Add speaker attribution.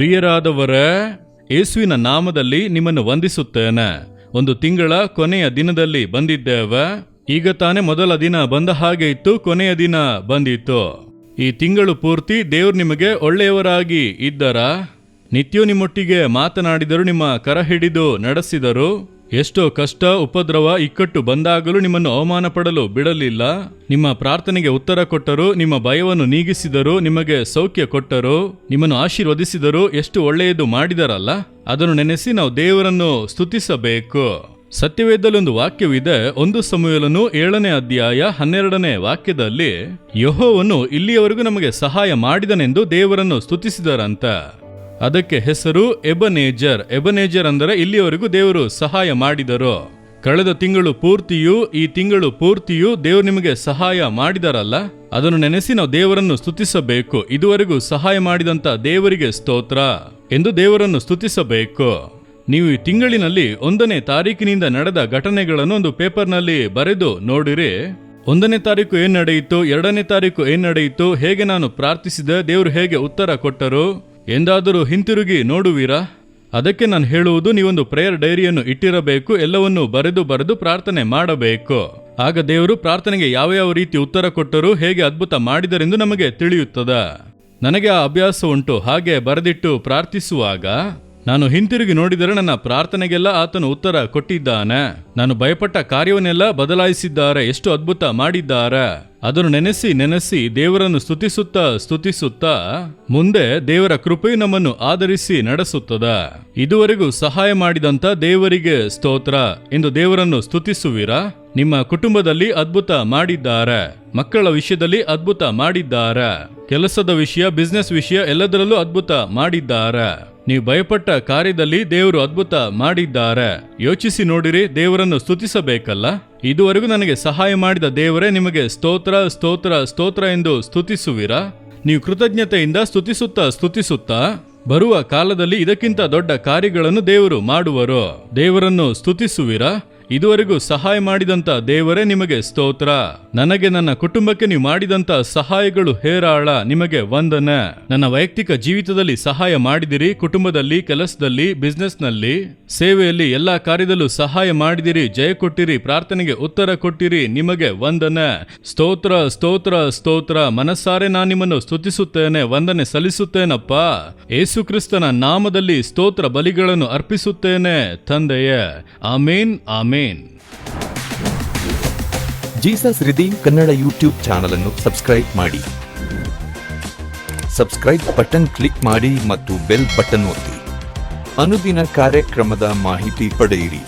Speaker 1: ಪ್ರಿಯರಾದವರೇ, ಯೇಸುವಿನ ನಾಮದಲ್ಲಿ ನಿಮ್ಮನ್ನು ವಂದಿಸುತ್ತೇನೆ. ಒಂದು ತಿಂಗಳ ಕೊನೆಯ ದಿನದಲ್ಲಿ ಬಂದಿದ್ದೇವೆ. ಈಗ ತಾನೇ ಮೊದಲ ದಿನ ಬಂದ ಹಾಗೆ ಇತ್ತು, ಕೊನೆಯ ದಿನ ಬಂದಿತ್ತು. ಈ ತಿಂಗಳು ಪೂರ್ತಿ ದೇವರು ನಿಮಗೆ ಒಳ್ಳೆಯವರಾಗಿ ಇದ್ದರಾ? ನಿತ್ಯವೂ ನಿಮ್ಮೊಟ್ಟಿಗೆ ಮಾತನಾಡಿದರು, ನಿಮ್ಮ ಕರ ಹಿಡಿದು ನಡೆಸಿದರು. ಎಷ್ಟೋ ಕಷ್ಟ, ಉಪದ್ರವ, ಇಕ್ಕಟ್ಟು ಬಂದಾಗಲೂ ನಿಮ್ಮನ್ನು ಅವಮಾನ ಪಡಲು ಬಿಡಲಿಲ್ಲ. ನಿಮ್ಮ ಪ್ರಾರ್ಥನೆಗೆ ಉತ್ತರ ಕೊಟ್ಟರು, ನಿಮ್ಮ ಭಯವನ್ನು ನೀಗಿಸಿದರು, ನಿಮಗೆ ಸೌಖ್ಯ ಕೊಟ್ಟರು, ನಿಮ್ಮನ್ನು ಆಶೀರ್ವದಿಸಿದರು. ಎಷ್ಟು ಒಳ್ಳೆಯದು ಮಾಡಿದರಲ್ಲ, ಅದನ್ನು ನೆನೆಸಿ ನಾವು ದೇವರನ್ನು ಸ್ತುತಿಸಬೇಕು. ಸತ್ಯವೇದದಲ್ಲಿ ಒಂದು ವಾಕ್ಯವಿದೆ. 1 ಸಮುವೇಲನು 7ನೇ ಅಧ್ಯಾಯ 12ನೇ ವಾಕ್ಯದಲ್ಲಿ ಯೆಹೋವನು ಇಲ್ಲಿಯವರೆಗೂ ನಮಗೆ ಸಹಾಯ ಮಾಡಿದನೆಂದು ದೇವರನ್ನು ಸ್ತುತಿಸಿದರಂತ. ಅದಕ್ಕೆ ಹೆಸರು ಎಬನೇಜರ್. ಎಬನೇಜರ್ ಅಂದರೆ ಇಲ್ಲಿಯವರೆಗೂ ದೇವರು ಸಹಾಯ ಮಾಡಿದರು. ಕಳೆದ ತಿಂಗಳು ಪೂರ್ತಿಯೂ ಈ ತಿಂಗಳು ಪೂರ್ತಿಯೂ ದೇವರು ನಿಮಗೆ ಸಹಾಯ ಮಾಡಿದರಲ್ಲ, ಅದನ್ನು ನೆನೆಸಿ ನಾವು ದೇವರನ್ನು ಸ್ತುತಿಸಬೇಕು. ಇದುವರೆಗೂ ಸಹಾಯ ಮಾಡಿದಂತ ದೇವರಿಗೆ ಸ್ತೋತ್ರ ಎಂದು ದೇವರನ್ನು ಸ್ತುತಿಸಬೇಕು. ನೀವು ಈ ತಿಂಗಳಿನಲ್ಲಿ 1ನೇ ತಾರೀಕಿನಿಂದ ನಡೆದ ಘಟನೆಗಳನ್ನು ಒಂದು ಪೇಪರ್ನಲ್ಲಿ ಬರೆದು ನೋಡಿರಿ. 1ನೇ ತಾರೀಕು ಏನ್ ನಡೆಯಿತು, 2ನೇ ತಾರೀಕು ಏನ್ ನಡೆಯಿತು, ಹೇಗೆ ನಾನು ಪ್ರಾರ್ಥಿಸಿದೆ, ದೇವರು ಹೇಗೆ ಉತ್ತರ ಕೊಟ್ಟರು ಎಂದಾದರೂ ಹಿಂತಿರುಗಿ ನೋಡುವಿರಾ? ಅದಕ್ಕೆ ನಾನು ಹೇಳುವುದು, ನೀವೊಂದು ಪ್ರೇಯರ್ ಡೈರಿಯನ್ನು ಇಟ್ಟಿರಬೇಕು. ಎಲ್ಲವನ್ನು ಬರೆದು ಪ್ರಾರ್ಥನೆ ಮಾಡಬೇಕು. ಆಗ ದೇವರು ಪ್ರಾರ್ಥನೆಗೆ ಯಾವ ರೀತಿ ಉತ್ತರ ಕೊಟ್ಟರು, ಹೇಗೆ ಅದ್ಭುತ ಮಾಡಿದರೆಂದು ನಮಗೆ ತಿಳಿಯುತ್ತದೆ. ನನಗೆ ಆ ಅಭ್ಯಾಸ ಉಂಟು. ಹಾಗೆ ಬರೆದಿಟ್ಟು ಪ್ರಾರ್ಥಿಸುವಾಗ ನಾನು ಹಿಂತಿರುಗಿ ನೋಡಿದರೆ ನನ್ನ ಪ್ರಾರ್ಥನೆಗೆಲ್ಲ ಆತನು ಉತ್ತರ ಕೊಟ್ಟಿದ್ದಾನೆ. ನಾನು ಭಯಪಟ್ಟ ಕಾರ್ಯವನ್ನೆಲ್ಲ ಬದಲಾಯಿಸಿದ್ದಾರೆ. ಎಷ್ಟು ಅದ್ಭುತ ಮಾಡಿದ್ದಾರೆ. ಅದನ್ನು ನೆನೆಸಿ ದೇವರನ್ನು ಸ್ತುತಿಸುತ್ತಾ ಮುಂದೆ ದೇವರ ಕೃಪೆಯು ನಮ್ಮನ್ನು ಆಧರಿಸಿ ನಡೆಸುತ್ತದೆ. ಇದುವರೆಗೂ ಸಹಾಯ ಮಾಡಿದಂತ ದೇವರಿಗೆ ಸ್ತೋತ್ರ ಎಂದು ದೇವರನ್ನು ಸ್ತುತಿಸುವಿರಾ? ನಿಮ್ಮ ಕುಟುಂಬದಲ್ಲಿ ಅದ್ಭುತ ಮಾಡಿದ್ದಾರೆ, ಮಕ್ಕಳ ವಿಷಯದಲ್ಲಿ ಅದ್ಭುತ ಮಾಡಿದ್ದಾರೆ, ಕೆಲಸದ ವಿಷಯ, ಬಿಸ್ನೆಸ್ ವಿಷಯ ಎಲ್ಲದರಲ್ಲೂ ಅದ್ಭುತ ಮಾಡಿದ್ದಾರೆ. ನೀವು ಭಯಪಟ್ಟ ಕಾರ್ಯದಲ್ಲಿ ದೇವರು ಅದ್ಭುತ ಮಾಡಿದ್ದಾರೆ. ಯೋಚಿಸಿ ನೋಡಿರಿ, ದೇವರನ್ನು ಸ್ತುತಿಸಬೇಕಲ್ಲ. ಇದುವರೆಗೂ ನನಗೆ ಸಹಾಯ ಮಾಡಿದ ದೇವರೇ ನಿಮಗೆ ಸ್ತೋತ್ರ ಎಂದು ಸ್ತುತಿಸುವಿರಾ? ನೀವು ಕೃತಜ್ಞತೆಯಿಂದ ಸ್ತುತಿಸುತ್ತಾ ಬರುವ ಕಾಲದಲ್ಲಿ ಇದಕ್ಕಿಂತ ದೊಡ್ಡ ಕಾರ್ಯಗಳನ್ನು ದೇವರು ಮಾಡುವರು. ದೇವರನ್ನು ಸ್ತುತಿಸುವಿರಾ? ಇದುವರೆಗೂ ಸಹಾಯ ಮಾಡಿದಂತ ದೇವರೇ ನಿಮಗೆ ಸ್ತೋತ್ರ. ನನಗೆ, ನನ್ನ ಕುಟುಂಬಕ್ಕೆ ನೀವು ಮಾಡಿದಂತ ಸಹಾಯಗಳು ಹೇರಾಳ. ನಿಮಗೆ ವಂದನೆ. ನನ್ನ ವೈಯಕ್ತಿಕ ಜೀವಿತದಲ್ಲಿ ಸಹಾಯ ಮಾಡಿದಿರಿ, ಕುಟುಂಬದಲ್ಲಿ, ಕೆಲಸದಲ್ಲಿ, ಬಿಸ್ನೆಸ್ನಲ್ಲಿ, ಸೇವೆಯಲ್ಲಿ, ಎಲ್ಲಾ ಕಾರ್ಯದಲ್ಲೂ ಸಹಾಯ ಮಾಡಿದಿರಿ, ಜಯ ಕೊಟ್ಟಿರಿ, ಪ್ರಾರ್ಥನೆಗೆ ಉತ್ತರ ಕೊಟ್ಟಿರಿ. ನಿಮಗೆ ವಂದನೆ. ಸ್ತೋತ್ರ. ಮನಸ್ಸಾರೆ ನಾನು ನಿಮ್ಮನ್ನು ಸ್ತುತಿಸುತ್ತೇನೆ, ವಂದನೆ ಸಲ್ಲಿಸುತ್ತೇನಪ್ಪ. ಯೇಸು ಕ್ರಿಸ್ತನ ನಾಮದಲ್ಲಿ ಸ್ತೋತ್ರ ಬಲಿಗಳನ್ನು ಅರ್ಪಿಸುತ್ತೇನೆ ತಂದೆಯೇ. ಆಮೇನ್.
Speaker 2: ಜೀಸಸ್ ರಿದೀಮ್ ಕನ್ನಡ ಯೂಟ್ಯೂಬ್ ಚಾನಲ್ ಅನ್ನು ಸಬ್ಸ್ಕ್ರೈಬ್ ಮಾಡಿ. ಸಬ್ಸ್ಕ್ರೈಬ್ ಬಟನ್ ಕ್ಲಿಕ್ ಮಾಡಿ ಮತ್ತು ಬೆಲ್ ಬಟನ್ ಒತ್ತಿ. ಅನುದಿನ ಕಾರ್ಯಕ್ರಮದ ಮಾಹಿತಿ ಪಡೆಯಿರಿ.